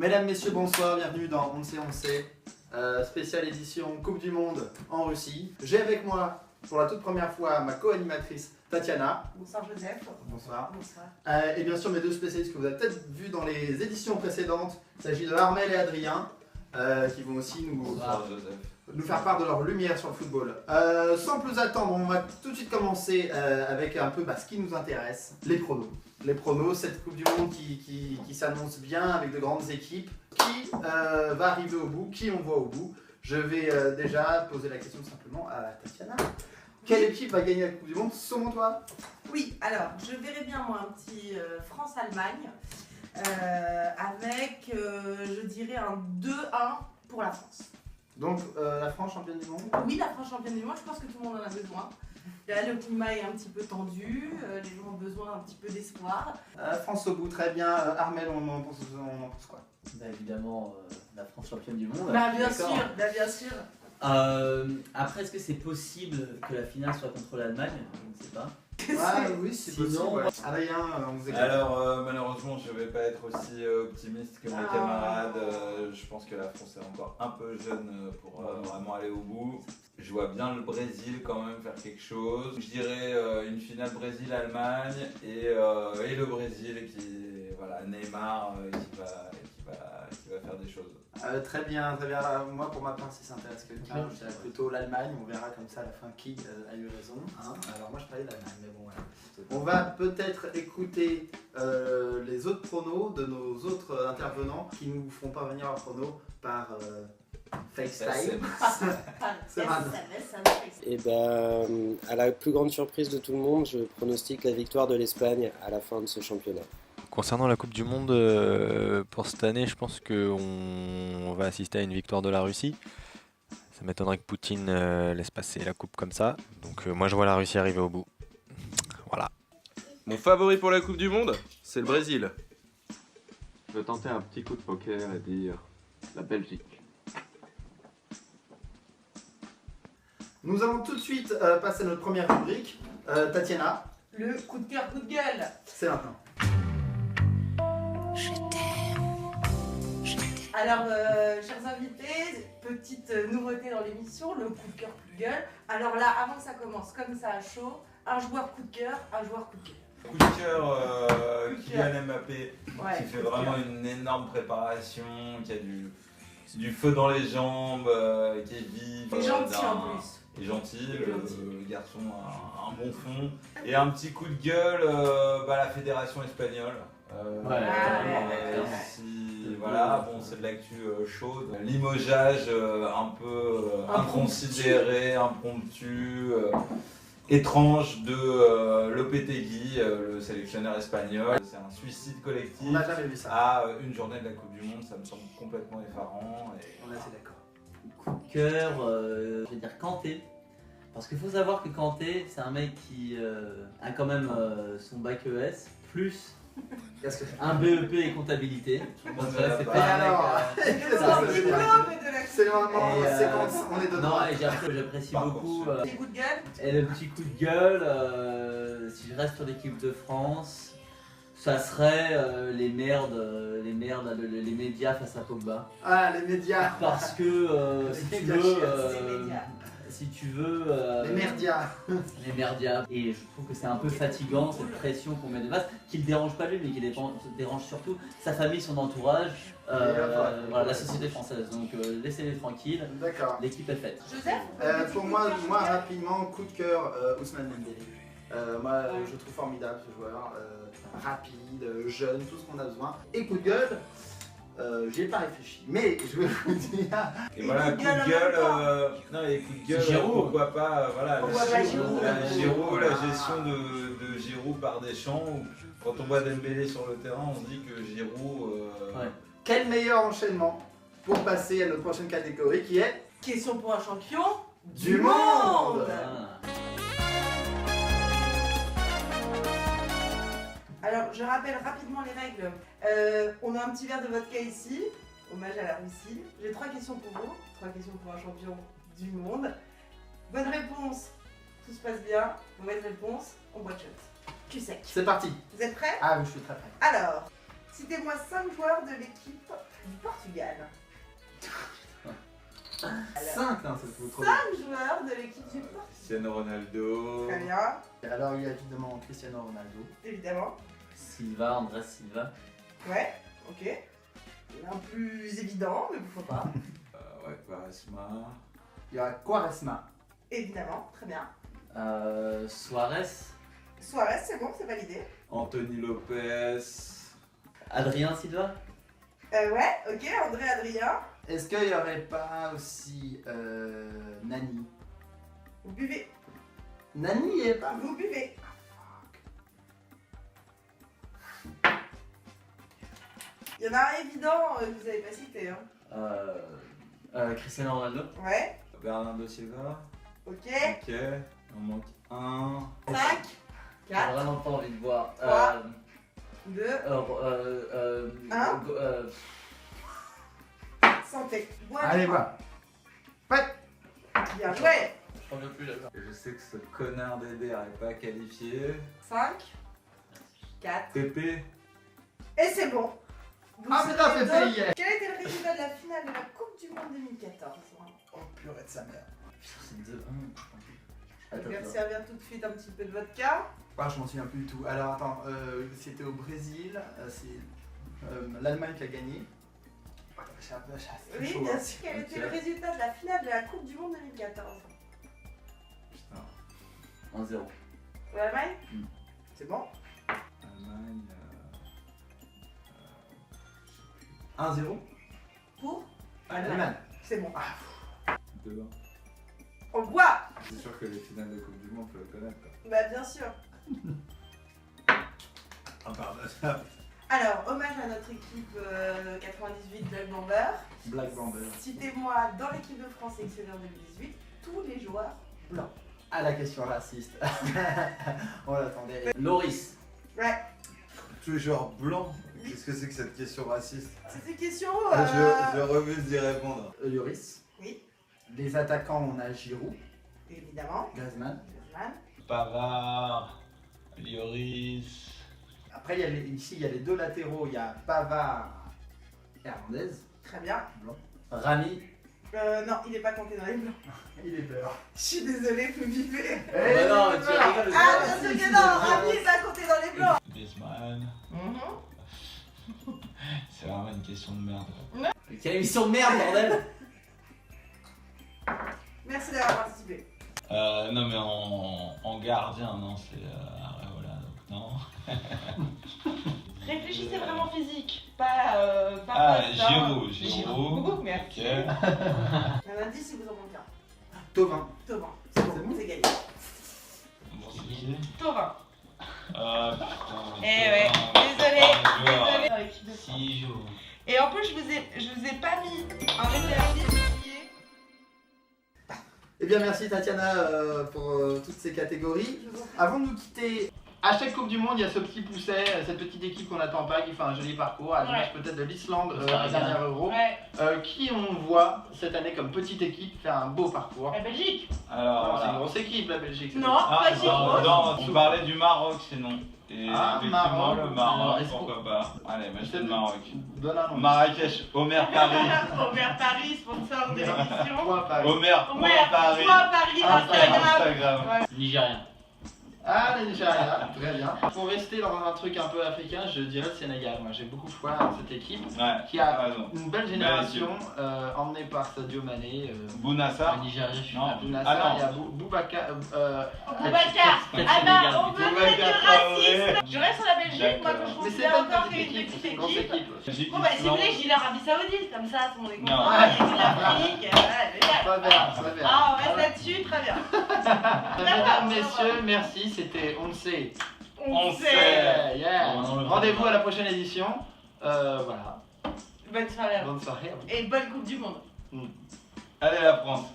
Mesdames, messieurs, bonsoir, bienvenue dans On sait, spéciale édition Coupe du Monde en Russie. J'ai avec moi, pour la toute première fois, ma co-animatrice Tatiana. Bonsoir Joseph. Bonsoir. Bonsoir. Et bien sûr mes deux spécialistes que vous avez peut-être vus dans les éditions précédentes. Il s'agit de Armel et Adrien, qui vont aussi nous faire part de leur lumière sur le football. Sans plus attendre, on va tout de suite commencer avec un peu ce qui nous intéresse, les pronos. Les pronos, cette Coupe du Monde qui s'annonce bien avec de grandes équipes. Qui va arriver au bout, qui on voit au bout. Je vais déjà poser la question simplement à Tatiana. Quelle équipe va gagner la Coupe du Monde selon toi? Oui, alors je verrais bien moi un petit France-Allemagne avec, je dirais, un 2-1 pour la France. Donc la France championne du monde? Oui, la France championne du monde, je pense que tout le monde en a besoin. Là, le climat est un petit peu tendu, les gens ont besoin un petit peu d'espoir. France au bout, très bien. Armel, on en pense quoi? Bah évidemment, la France championne du monde. Bien sûr. Après, est-ce que c'est possible que la finale soit contre l'Allemagne? Je ne sais pas. Oui, c'est Sinon, possible. Ouais. Adrien, on vous écoute. Alors malheureusement je vais pas être aussi optimiste que mes camarades, je pense que la France est encore un peu jeune pour vraiment aller au bout. Je vois bien le Brésil quand même faire quelque chose. Je dirais une finale Brésil-Allemagne et le Brésil qui, voilà, Neymar qui va faire des choses. Très bien. Moi, pour ma part, si ça intéresse quelqu'un, je dirais plutôt l'Allemagne. On verra comme ça à la fin qui a eu raison. Hein. Alors moi, je parlais de l'Allemagne, mais bon, voilà. On va peut-être écouter les autres pronos de nos autres intervenants qui nous feront parvenir leurs pronos par FaceTime. C'est mal. Et à la plus grande surprise de tout le monde, je pronostique la victoire de l'Espagne à la fin de ce championnat. Concernant la Coupe du Monde, pour cette année, je pense qu'on va assister à une victoire de la Russie. Ça m'étonnerait que Poutine laisse passer la Coupe comme ça. Donc moi, je vois la Russie arriver au bout. Voilà. Mon favori pour la Coupe du Monde, c'est le Brésil. Je veux tenter un petit coup de poker et dire la Belgique. Nous allons tout de suite passer à notre première rubrique. Tatiana. Le coup de cœur, coup de gueule. C'est maintenant. Alors, chers invités, petite nouveauté dans l'émission, le coup de cœur, coup de gueule. Alors là, avant que ça commence, comme ça à chaud, un joueur coup de cœur, un joueur coup de gueule. Coup de cœur, Kylian Mbappé, Ouais, qui fait vraiment une énorme préparation, qui a du feu dans les jambes, qui est vif. Il est gentil en plus. Il est gentil, Il est gentil. le garçon a un bon fond. Et un petit coup de gueule, la fédération espagnole. Voilà, bon, c'est de l'actu chaude. Limogeage un peu inconsidéré, impromptu, étrange de Lopetegui, le sélectionneur espagnol. C'est un suicide collectif. On n'a jamais vu ça. À une journée de la Coupe du Monde, ça me semble complètement effarant. On est assez d'accord. Coup de cœur, je vais dire Kanté. Parce qu'il faut savoir que Kanté, c'est un mec qui a quand même son bac ES, plus un BEP et comptabilité. Donc là, c'est pas un mec. C'est vraiment séquence, on est dedans. Non, et j'apprécie beaucoup. Petit coup de gueule. Et le petit coup de gueule, si je reste sur l'équipe de France, ça serait les médias face à Pogba. Ah, les médias. Parce que Les si tu veux, Les merdias. les merdias. Et je trouve que c'est un peu fatigant cette pression qu'on met de base, qui ne dérange pas lui, mais qui dérange surtout sa famille, son entourage, la société française. Donc laissez-les tranquilles. D'accord. L'équipe est faite. Joseph. Pour moi, rapidement, coup de cœur, Ousmane Dembélé. Moi, je trouve formidable ce joueur, rapide, jeune, tout ce qu'on a besoin. Et coup de gueule, j'y ai pas réfléchi, mais je vais vous dire. Et voilà, coup de gueule, et coup de gueule, Giroud. pourquoi pas, Giroud. La gestion de Giroud par Deschamps. Quand on voit Dembélé sur le terrain, on se dit que Giroud. Quel meilleur enchaînement pour passer à notre prochaine catégorie qui est Question pour un champion du monde. Alors, je rappelle rapidement les règles. On a un petit verre de vodka ici, hommage à la Russie. J'ai 3 questions pour vous, 3 questions pour un champion du monde. Bonne réponse, tout se passe bien. Mauvaise réponse, on boit de shot. Tu sec. C'est parti. Vous êtes prêts? Ah oui, je suis très prêt. Alors, citez-moi 5 joueurs de l'équipe du Portugal. 5, non, c'est trop. 5 joueurs de l'équipe du Portugal. Cristiano Ronaldo. Très bien, Alors, il y a évidemment Cristiano Ronaldo. évidemment. Silva, Andrés Silva. Ouais, ok. Un plus évident, mais pourquoi pas. Ouais, Quaresma. Il y a Quaresma. Évidemment, très bien. Suarez. Suarez, c'est bon, c'est validé. Anthony Lopez. Adrien Silva. Ouais, ok, André Adrien. Est-ce qu'il n'y aurait pas aussi Nani? Vous buvez. Nani est pas. Vous buvez. Il y en a un évident que vous n'avez pas cité. Hein. Cristiano Ronaldo. Ouais, Bernardo Silva. ok. Ok. On manque un. 5, J'ai 4, vraiment pas envie de boire. 3, 2, santé. Bois Allez, du vin. va. Ouais. Bien joué. Je reviens plus là-bas. Et je sais que ce connard d'Eder n'est pas qualifié. 5, 4. Pépé. Et c'est bon. Vous Ah, serez putain, Pépé, deux. il y est. Quel était le résultat de la finale de la Coupe du Monde 2014? Oh, purée de sa mère. C'est 2-1. Je vais me Attends. servir tout de suite un petit peu de vodka. Ah, je m'en souviens plus du tout. Alors, attends, c'était au Brésil. C'est l'Allemagne qui a gagné. Oh, c'est un peu c'est Oui, chaud, bien hein. sûr. Quel était Ok. le résultat de la finale de la Coupe du Monde 2014? Putain. 1-0. Pour l'Allemagne? C'est bon? Allemagne. 1-0. Pour Allemagne. C'est bon. 2-1. On boit. C'est sûr que les finales de Coupe du Monde, faut le connaître. Quoi. Bah bien sûr. Impardonnable. Alors, hommage à notre équipe 98 Black Bomber. Black Bomber. Citez-moi dans l'équipe de France sélectionneur 2018 tous les joueurs blancs. Ah, la question raciste. On l'attendait. Loris. Ouais. Tous les joueurs blancs. Qu'est-ce que c'est que cette question raciste? C'est une question. Je refuse d'y répondre. Lloris. Oui, Les attaquants, on a Giroud, évidemment. Griezmann. Griezmann. Pavard, Lloris. Après, ici, il y a les deux latéraux. Il y a Pavard et Hernandez. Très bien. Blanc. Rami. Non, il n'est pas compté dans les blancs. Il est peur. Je suis désolée, vous vivez. Bah non, mais tu rigoles. Ah, bien sûr que non, Rami n'est pas compté dans les blancs. Griezmann. C'est vraiment une question de merde. Quelle émission de merde, bordel. Merci d'avoir participé. Non mais en gardien, non, c'est Areola, donc non. Réfléchissez vraiment physique, pas poste, hein. Giroud. Merci. Ok. Un indice si vous en manquez un. Tovin. Thomas. C'est C'est bon, c'est gagné. Bon, c'est qui? Thomas. Putain. Eh ouais, désolé. Dans l'équipe de France. 6 jours. Et en plus, je vous ai pas mis un réserviste qui est. Eh bien, merci Tatiana pour toutes ces catégories. Avant de nous quitter, à chaque Coupe du Monde, il y a ce petit pousset, cette petite équipe qu'on n'attend pas, qui fait un joli parcours, à l'image peut-être de l'Islande à la dernière Euro. Ouais. Qui on voit cette année comme petite équipe faire un beau parcours? La Belgique. Alors, C'est une voilà. grosse équipe la Belgique. Non, pas si grosse. Non, on parlait du Maroc sinon. Et Ah, effectivement, Maroc. le Maroc, Alors, est-ce pourquoi pas. Allez, moi je fais le Maroc. Donne un nom. Marrakech, Omer Paris. Omer Paris, sponsor de l'émission. Point Paris. Omer, Omer, Paris. toi Paris, Instagram. Instagram. Nigérien. Ah, le Nigeria, très bien. Pour rester dans un truc un peu africain, je dirais le Sénégal. Moi, j'ai beaucoup foi dans cette équipe Ouais, qui a raison. une belle génération emmenée par Sadio Mané. Bounassar. Le Nigérien, je suis Non. là. Abdou Nassar, Ah non. il y a Boubacar. Boubacar. Peut-être Ah Sénégal, bah, on plutôt. veut mettre du racisme. Je reste sur la Belgique, moi que je D'accord. Mais c'est considère pas une encore petite qu'il y a une équipe, petite c'est une grosse équipe. équipe. Bon bah si vous voulez, je dis l'Arabie Saoudite, comme ça tout le monde est content, Non. il y a de l'Afrique, Très bien, très bien. Ah, on reste là-dessus, très bien. Mesdames, messieurs, merci, c'était On le sait. On sait. Yeah, yeah. On le Rendez-vous à la prochaine édition. Voilà. Bonne soirée. Bonne soirée. Et bonne Coupe du Monde. Allez la France.